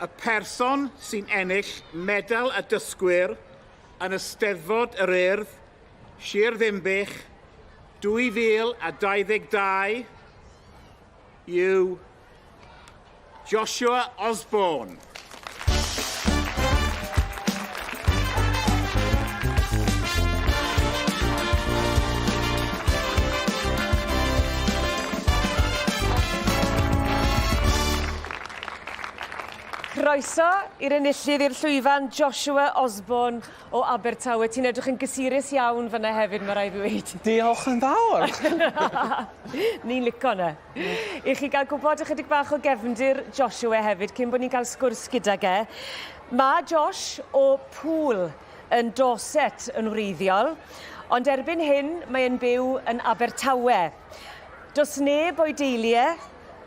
y person sy'n ennill Medal y Dysgwyr yn Eisteddfod yr Urdd, Sir Ddimbych, 2022 yw Joshua Osborne. Croeso i'r enillydd i'r llwyfan Joshua Osborne o Abertawe. Ti'n edrych yn gysurus iawn fyna hefyd, mae rai ddweud. Diolch yn fawr. Ni'n lico na. I chi gael gwybod ychydig bach o gefndir Joshua hefyd, cyn bod ni'n cael sgwrs gydag e. Mae Josh o Poole yn Dorset yn wreiddiol, ond erbyn hyn mae'n byw yn Abertawe. Does neb o'i deulu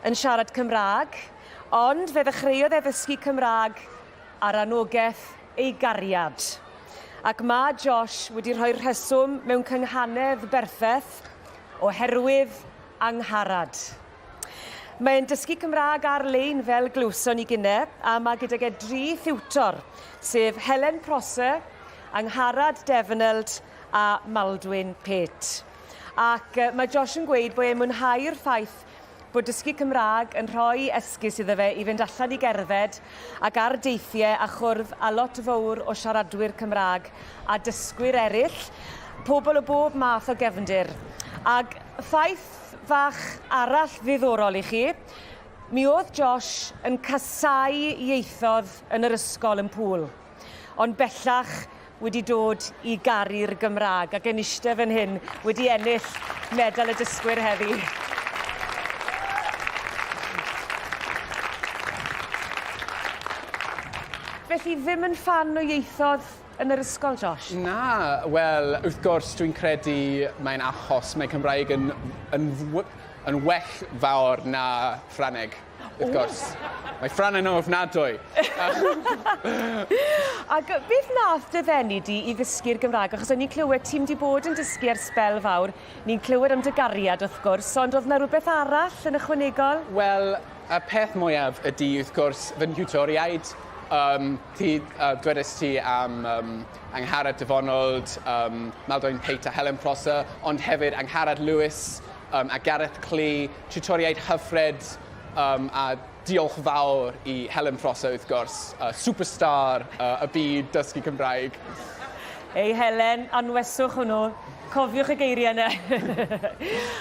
yn siarad Cymraeg, ond fe ddechreuodd e ddysgu Cymraeg ar anogaeth ei gariad. Ac mae Josh wedi rhoi'r rheswm mewn cynghanedd berffaith oherwydd angharad. Mae'n dysgu Cymraeg arlein fel glywson ni gynne, a mae gydag e 3 thiwtor, sef Helen Prosser, Angharad Defnydd a Maldwyn Pate. Ac mae Josh yn gweud bod e'n mwynhau'r ffaith bod dysgu Cymraeg yn rhoi esgus iddo fe i fynd allan i gerdded ac ar deithiau a chwrdd â lot fawr o siaradwyr Cymraeg a dysgwyr eraill, pobl o bob math o gefndir. Ac ffaith fach arall ddiddorol i chi, mi oedd Josh yn casau ieithoedd yn yr ysgol yn Poole, ond bellach wedi dod i garu'r Gymraeg ac yn eistedd fan hyn wedi ennill Medal y Dysgwyr heddi. Felly ddim yn fan o ieithoedd yn yr ysgol, Josh? Na, wel, wrth gwrs, dwi'n credu mae'n achos mae Cymraeg yn well fawr na Ffrangeg, wrth gwrs. Mae Ffran yn ofnadwy. Ac beth nath dy ddenu di i ddysgu'r Gymraeg? Achos o'n i'n clywed ti'n di bod yn dysgu ar sbel fawr, ni'n clywed am dy gariad, wrth gwrs, ond oedd yna rhywbeth arall yn ychwanegol? Wel, y peth mwyaf ydy, wrth gwrs, fy nhiwtoriaid. Dwedais ti am Angharad Defnydd, Maldwyn Pate a Helen Prosser, ond hefyd Angharad Lewis a Gareth Clee, tiwtoriaid hyfryd a diolch fawr i Helen Prosser, wrth gwrs, superstar y byd dysgu Cymraeg. Ei Helen, anweswch hwnnw. Cofiwch y geiriau yna.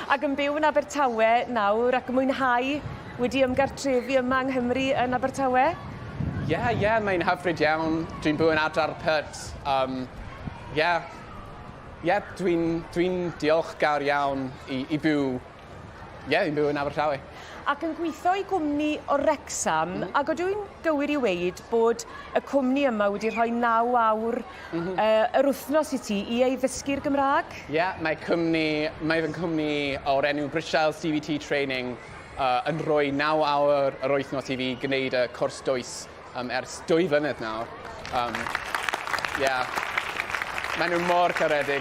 Ac yn byw yn Abertawe nawr ac yn mwynhau wedi ymgartrefu yma yng Nghymru yn Abertawe? Ie, mae'n hyfryd iawn. Dwi'n byw yn adar pyt. Dwi'n diolchgar iawn i byw. I'n byw yn Abertawe. Ac yn gweithio i gwmni o Wrecsam, ac ydw i'n gywir i weid bod y cwmni yma wedi rhoi 9 awr yr wythnos i ti i ei ddysgu'r Gymraeg? Ie, mae fy cwmni o'r enw Brisial CVT Training yn rhoi 9 awr yr wythnos i fi gwneud y cwrs dwys ers 2 flynedd nawr. Maen nhw mor caredig.